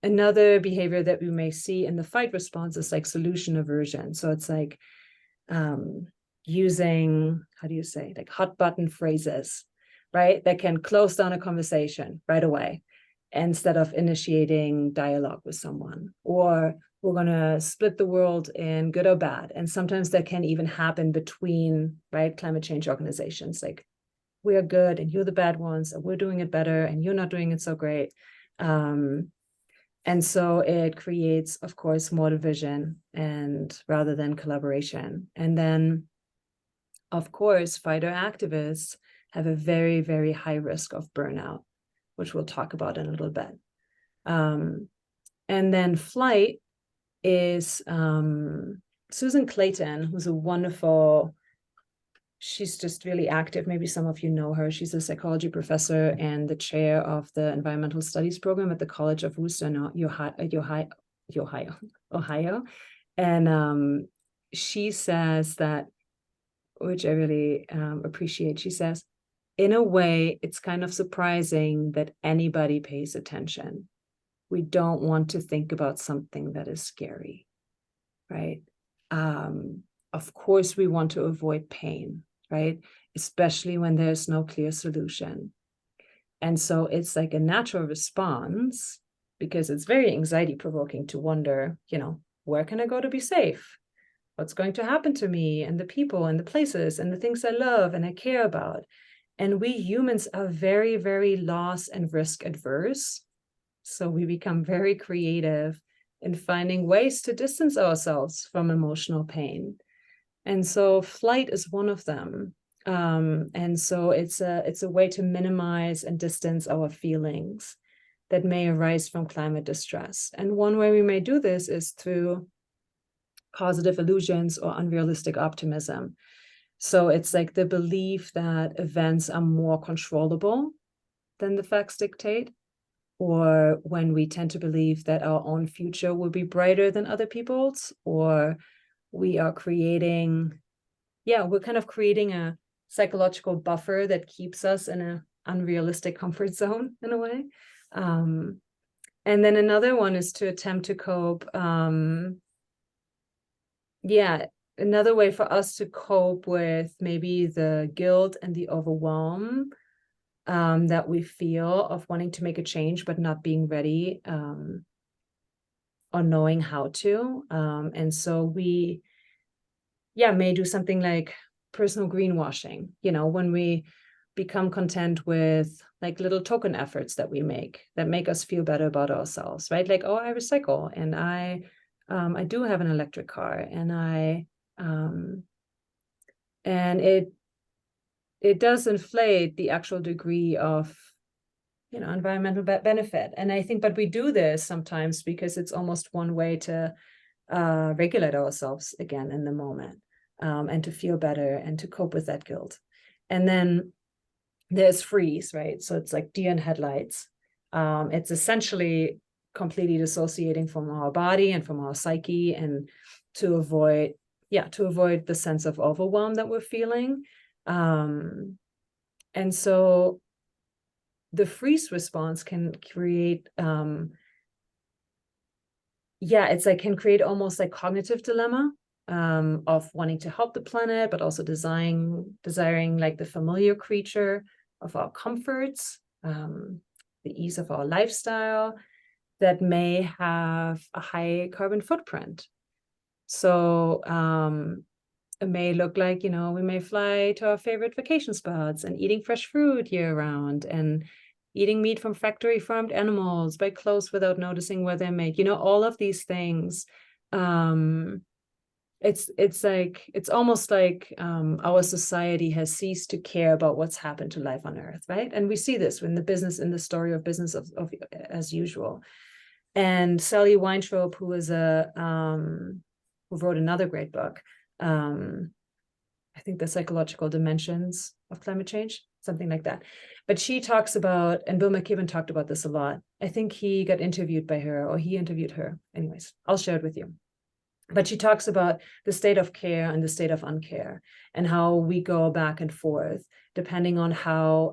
S1: another behavior that we may see in the fight response is like solution aversion. So it's like using, how do you say, like hot button phrases, right? That can close down a conversation right away instead of initiating dialogue with someone. Or we're going to split the world in good or bad. And sometimes that can even happen between, right, climate change organizations. Like, we are good and you're the bad ones, and we're doing it better and you're not doing it so great. And so it creates, of course, more division and rather than collaboration. And then, of course, fighter activists have a very, very high risk of burnout, which we'll talk about in a little bit. And then flight is Susan Clayton, who's a wonderful, she's just really active. Maybe some of you know her. She's a psychology professor and the chair of the environmental studies program at the College of Wooster in Ohio. And she says that, which I really appreciate, she says, in a way, it's kind of surprising that anybody pays attention. We don't want to think about something that is scary, right? Of course, we want to avoid pain, right? Especially when there's no clear solution. And so it's like a natural response, because it's very anxiety provoking to wonder, where can I go to be safe? What's going to happen to me and the people and the places and the things I love and I care about? And we humans are very, very loss and risk adverse. So we become very creative in finding ways to distance ourselves from emotional pain. And so flight is one of them. And so it's a way to minimize and distance our feelings that may arise from climate distress. And one way we may do this is through positive illusions or unrealistic optimism. So it's like the belief that events are more controllable than the facts dictate, or when we tend to believe that our own future will be brighter than other people's, or we are creating, we're kind of creating a psychological buffer that keeps us in an unrealistic comfort zone in a way. And then another one is to attempt to cope, another way for us to cope with maybe the guilt and the overwhelm that we feel of wanting to make a change but not being ready or knowing how to. And so we, may do something like personal greenwashing, when we become content with like little token efforts that we make that make us feel better about ourselves, right? Like, oh, I recycle, and I do have an electric car, and and it does inflate the actual degree of environmental benefit. And I think, but we do this sometimes because it's almost one way to regulate ourselves again in the moment, and to feel better and to cope with that guilt. And then there's freeze, right? So it's like deer in headlights. It's essentially completely dissociating from our body and from our psyche, and to avoid the sense of overwhelm that we're feeling. And so the freeze response can create can create almost like cognitive dilemma of wanting to help the planet, but also desiring like the familiar creature of our comforts, the ease of our lifestyle that may have a high carbon footprint. So it may look like, we may fly to our favorite vacation spots and eating fresh fruit year round, and eating meat from factory farmed animals, buy clothes without noticing where they're made, all of these things. It's almost like our society has ceased to care about what's happened to life on Earth, right? And we see this in the story of business of as usual. And Sally Weintraub, who wrote another great book, I think The Psychological Dimensions of Climate Change, something like that. But she talks about, and Bill McKibben talked about this a lot. I think he got interviewed by her, or he interviewed her. Anyways, I'll share it with you. But she talks about the state of care and the state of uncare, and how we go back and forth depending on how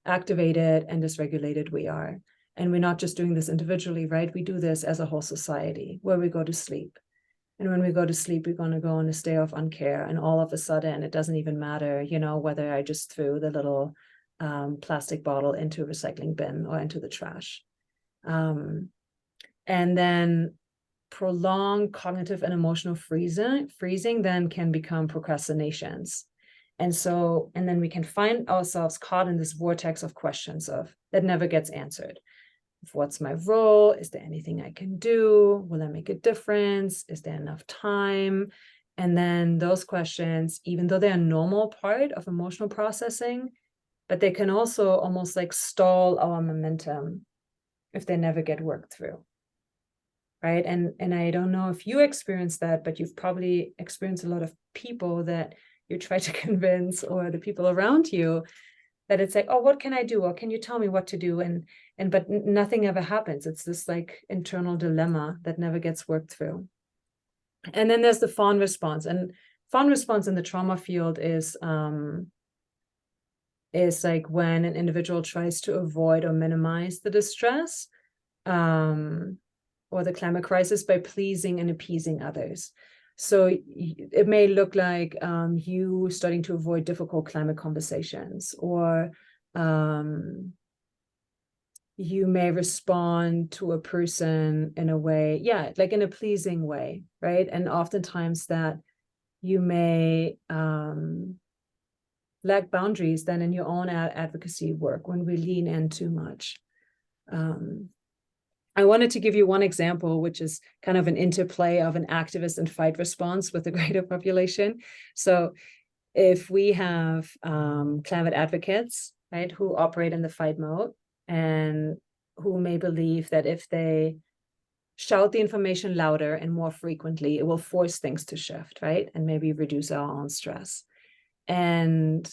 S1: activated and dysregulated we are. And we're not just doing this individually, right? We do this as a whole society, where we go to sleep. And when we go to sleep, we're going to go in a state of uncare. And all of a sudden, it doesn't even matter, whether I just threw the little plastic bottle into a recycling bin or into the trash. And then prolonged cognitive and emotional freezing then can become procrastinations. And then we can find ourselves caught in this vortex of questions that never gets answered. What's my role? Is there anything I can do? Will I make a difference? Is there enough time? And then those questions, even though they're a normal part of emotional processing, but they can also almost like stall our momentum if they never get worked through. Right. And I don't know if you experience that, but you've probably experienced a lot of people that you try to convince, or the people around you, that it's like, oh, what can I do? Or can you tell me what to do? But nothing ever happens. It's this like internal dilemma that never gets worked through. And then there's the fawn response. And fawn response in the trauma field is like when an individual tries to avoid or minimize the distress or the climate crisis by pleasing and appeasing others. So it may look like you starting to avoid difficult climate conversations, or you may respond to a person in a way, like in a pleasing way, right? And oftentimes that you may lack boundaries then in your own advocacy work when we lean in too much. I wanted to give you one example, which is kind of an interplay of an activist and fight response with the greater population. So if we have climate advocates, right, who operate in the fight mode, and who may believe that if they shout the information louder and more frequently, it will force things to shift, right, and maybe reduce our own stress. But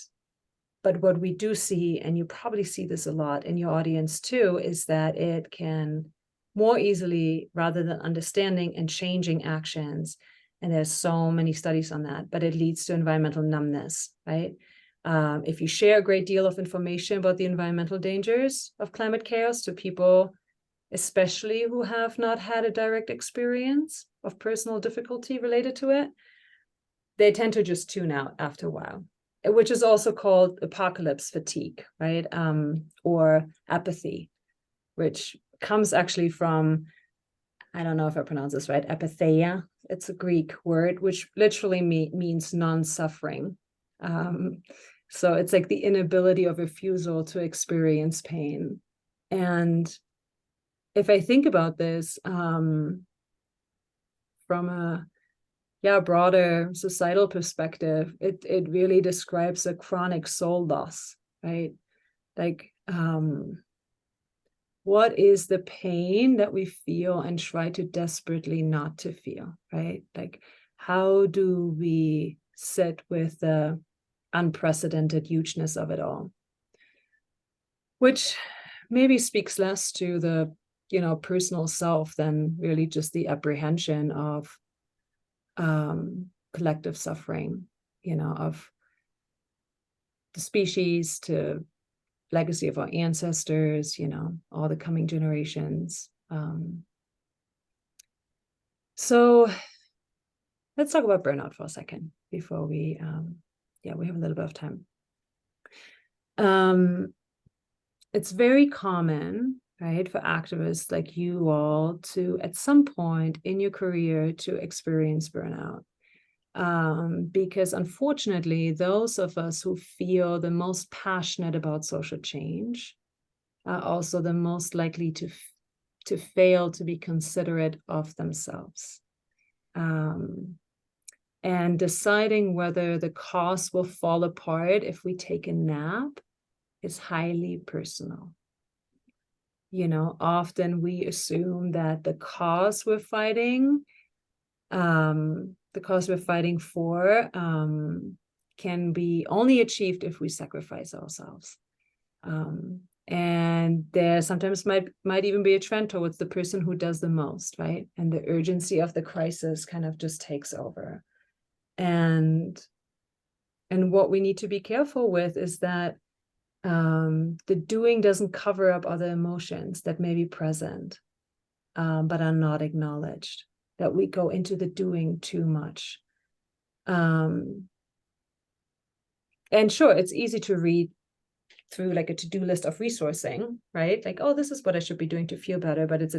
S1: what we do see, and you probably see this a lot in your audience too, is that it can more easily, rather than understanding and changing actions, and there's so many studies on that, but it leads to environmental numbness, right? If you share a great deal of information about the environmental dangers of climate chaos to people especially who have not had a direct experience of personal difficulty related to it, they tend to just tune out after a while, which is also called apocalypse fatigue, right? Or apathy, which comes actually from, I don't know if I pronounce this right, apatheia. It's a Greek word, which literally means non-suffering. So it's like the inability of refusal to experience pain. And if I think about this from a broader societal perspective, it really describes a chronic soul loss, right? Like, what is the pain that we feel and try to desperately not to feel, right? Like, how do we sit with the unprecedented hugeness of it all? Which maybe speaks less to the, personal self than really just the apprehension of collective suffering, of the species to legacy of our ancestors, all the coming generations. So let's talk about burnout for a second before we have a little bit of time. It's very common, right, for activists like you all to, at some point in your career, to experience burnout. Because unfortunately, those of us who feel the most passionate about social change are also the most likely to fail to be considerate of themselves. And deciding whether the cause will fall apart if we take a nap is highly personal. Often we assume that the cause we're fighting for can be only achieved if we sacrifice ourselves. And there sometimes might even be a trend towards the person who does the most, right? And the urgency of the crisis kind of just takes over. And what we need to be careful with is that the doing doesn't cover up other emotions that may be present, but are not acknowledged. That we go into the doing too much. And sure, it's easy to read through like a to-do list of resourcing, right? Like, oh, this is what I should be doing to feel better, but it's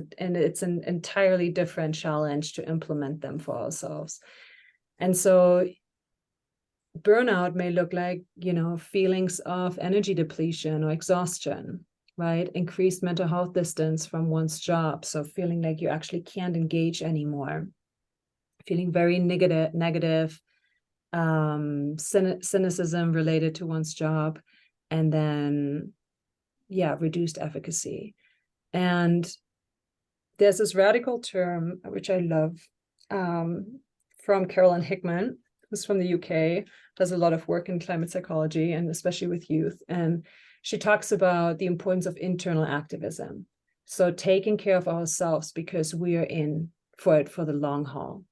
S1: an entirely different challenge to implement them for ourselves. And so burnout may look like, feelings of energy depletion or exhaustion, right? Increased mental health distance from one's job. So feeling like you actually can't engage anymore. Feeling very negative, cynicism related to one's job, and then, reduced efficacy. And there's this radical term, which I love, from Carolyn Hickman, who's from the UK, does a lot of work in climate psychology, and especially with youth. And she talks about the importance of internal activism. So taking care of ourselves because we are in for it for the long haul.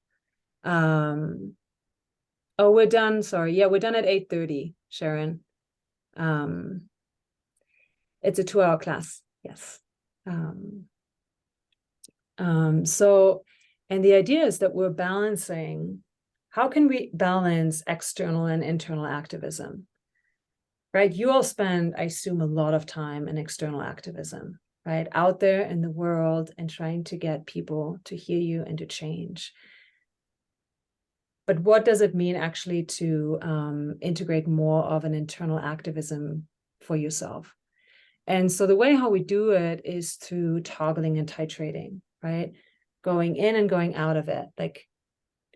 S1: We're done. Sorry. Yeah, we're done at 8:30, Sharon. It's a 2-hour class. Yes. So, and the idea is that we're balancing. How can we balance external and internal activism? Right? You all spend, I assume, a lot of time in external activism, right? Out there in the world and trying to get people to hear you and to change. But what does it mean actually to integrate more of an internal activism for yourself? And so the way how we do it is through toggling and titrating, right? Going in and going out of it. Like,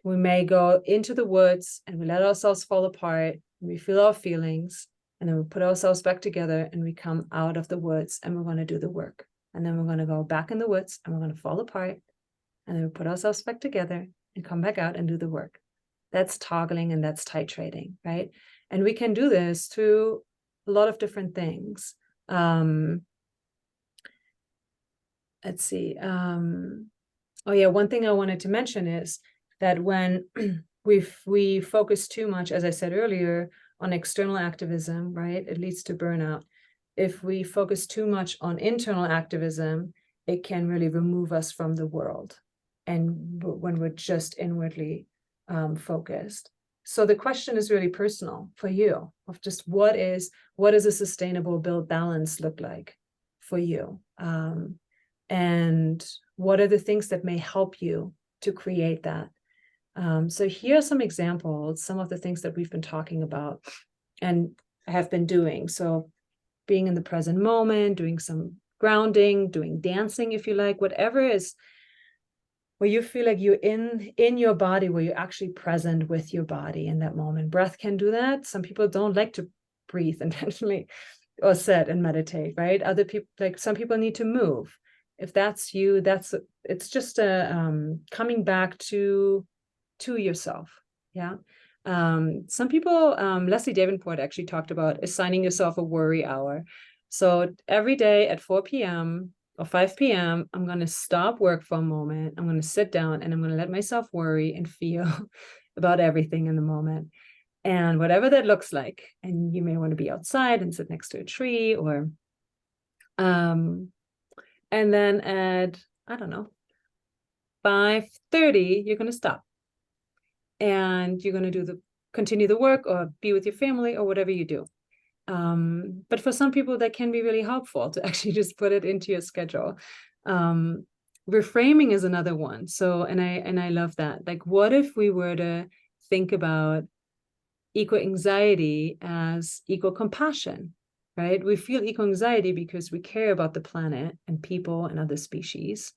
S1: we may go into the woods and we let ourselves fall apart, and we feel our feelings, and then we put ourselves back together and we come out of the woods and we're going to do the work. And then we're going to go back in the woods and we're going to fall apart, and then we put ourselves back together and come back out and do the work. That's toggling and that's titrating, right? And we can do this through a lot of different things. Let's see. One thing I wanted to mention is that when we focus too much, as I said earlier, on external activism, right, it leads to burnout. If we focus too much on internal activism, it can really remove us from the world, and when we're just inwardly focused. So the question is really personal for you, of just what does a sustainable build balance look like for you, and what are the things that may help you to create that. So here are some examples, some of the things that we've been talking about and have been doing. So being in the present moment, doing some grounding, doing dancing, if you like, whatever is where you feel like you're in your body, where you're actually present with your body in that moment. Breath can do that. Some people don't like to breathe intentionally or sit and meditate, right? Other people, like some people need to move. If that's you, it's just a coming back to yourself. Yeah. Some people, Leslie Davenport actually talked about assigning yourself a worry hour. So every day at 4 p.m. or 5 p.m., I'm going to stop work for a moment. I'm going to sit down and I'm going to let myself worry and feel about everything in the moment. And whatever that looks like, and you may want to be outside and sit next to a tree, or and then at, I don't know, 5:30, you're going to stop. And you're going to continue the work or be with your family or whatever you do. But for some people, that can be really helpful to actually just put it into your schedule. Reframing is another one. So, and I love that. Like, what if we were to think about eco anxiety as eco compassion, right? We feel eco anxiety because we care about the planet and people and other species.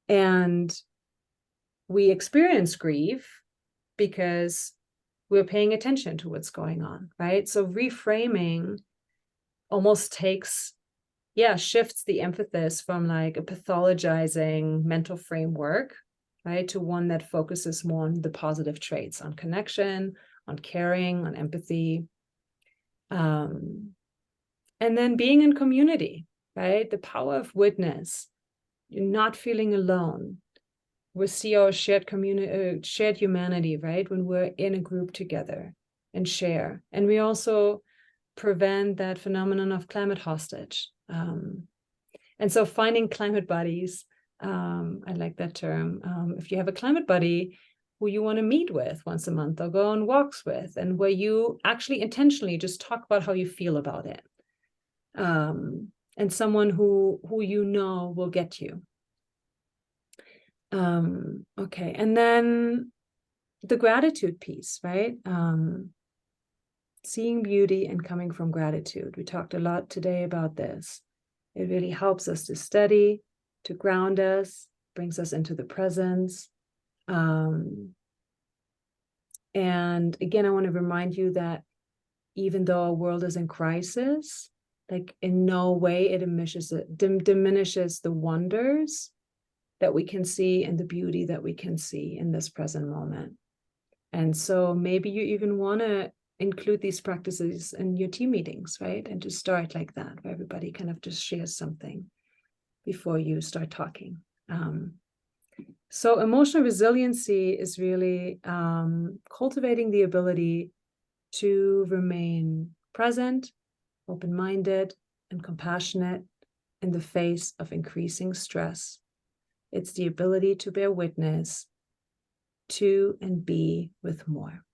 S1: And we experience grief because we're paying attention to what's going on, right? So reframing almost shifts the emphasis from like a pathologizing mental framework, right, to one that focuses more on the positive traits, on connection, on caring, on empathy. And then being in community, right? The power of witness, you're not feeling alone. We see our shared community, shared humanity, right? When we're in a group together and share. And we also prevent that phenomenon of climate hostage. And so finding climate buddies, I like that term. If you have a climate buddy who you want to meet with once a month or go on walks with, and where you actually intentionally just talk about how you feel about it. And someone who you know will get you. Okay, and then the gratitude piece, right? Seeing beauty and coming from gratitude. We talked a lot today about this. It really helps us to steady, to ground us, brings us into the presence. And again, I want to remind you that even though our world is in crisis, like in no way it diminishes the wonders that we can see and the beauty that we can see in this present moment. And so maybe you even want to include these practices in your team meetings, right? And just start like that, where everybody kind of just shares something before you start talking. So emotional resiliency is really cultivating the ability to remain present, open-minded, and compassionate in the face of increasing stress. It's the ability to bear witness to and be with more.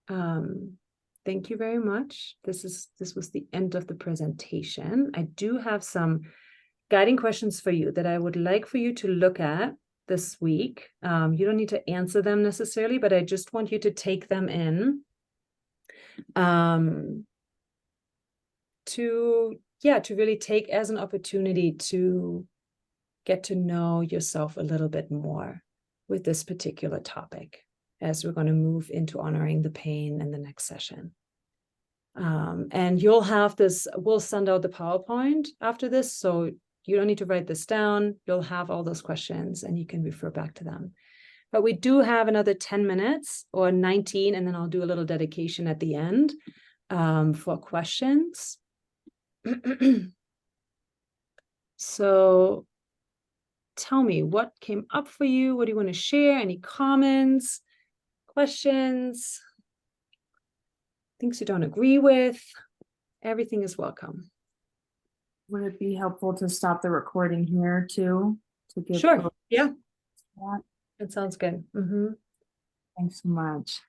S1: Thank you very much. This was the end of the presentation. I do have some guiding questions for you that I would like for you to look at this week. You don't need to answer them necessarily, but I just want you to take them in. To really take as an opportunity to get to know yourself a little bit more with this particular topic, as we're going to move into honoring the pain in the next session. And you'll have this, we'll send out the PowerPoint after this, so you don't need to write this down. You'll have all those questions and you can refer back to them. But we do have another 10 minutes or 19, and then I'll do a little dedication at the end for questions. So tell me, what came up for you? What do you want to share? Any comments, questions, things you don't agree with? Everything is welcome.
S4: Would it be helpful to stop the recording here too? To give
S1: Sure.
S4: folks
S1: Yeah,
S4: that?
S1: that sounds good.
S4: Thanks so much.